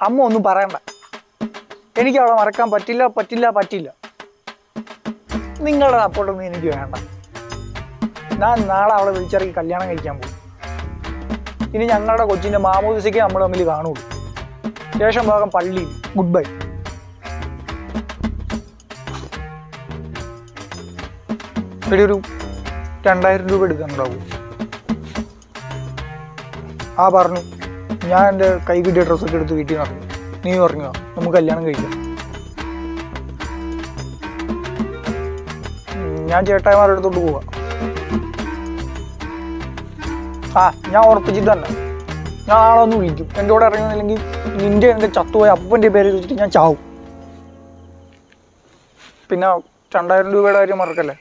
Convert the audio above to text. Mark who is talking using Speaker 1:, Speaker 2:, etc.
Speaker 1: അമ്മ ഒന്നും പറയണ്ട. എനിക്ക് അവളെ മറക്കാൻ പറ്റില്ല പറ്റില്ല പറ്റില്ല. നിങ്ങളുടെ സപ്പോർട്ടൊന്നും എനിക്ക് വേണ്ട. ഞാൻ നാളെ അവളെ വിളിച്ചിറക്കി കല്യാണം കഴിക്കാൻ പോകും. ഇനി ഞങ്ങളുടെ കൊച്ചിൻ്റെ മാമോദിസയ്ക്ക് നമ്മൾ തമ്മിൽ കാണുള്ളൂ. ശേഷം ഭാഗം പള്ളി. Good bye. ഒരു 2000 രൂപ എടുക്കാനുണ്ടാവും. ആ പറഞ്ഞു. ഞാൻ എൻ്റെ കൈ കിട്ടിയ ഡ്രസ്സൊക്കെ എടുത്ത് വീട്ടിൽ നിന്ന് ഇറങ്ങി. നീ പറഞ്ഞോ നമുക്ക് കല്യാണം കഴിക്കാം. ഞാൻ ചേട്ടായിമാരുടെ അടുത്തോട്ട് പോവാം. ഞാൻ ഉറപ്പിച്ചിട്ട് തന്നെ. ഞാൻ ആളൊന്നും വിളിക്കും. എൻ്റെ കൂടെ ഇറങ്ങുന്നില്ലെങ്കിൽ നിൻ്റെ എൻ്റെ ചത്തുപോയ അപ്പൻ്റെ പേര് വെച്ചിട്ട് ഞാൻ ചാവും. പിന്നെ 2000 രൂപയുടെ കാര്യം മറക്കല്ലേ.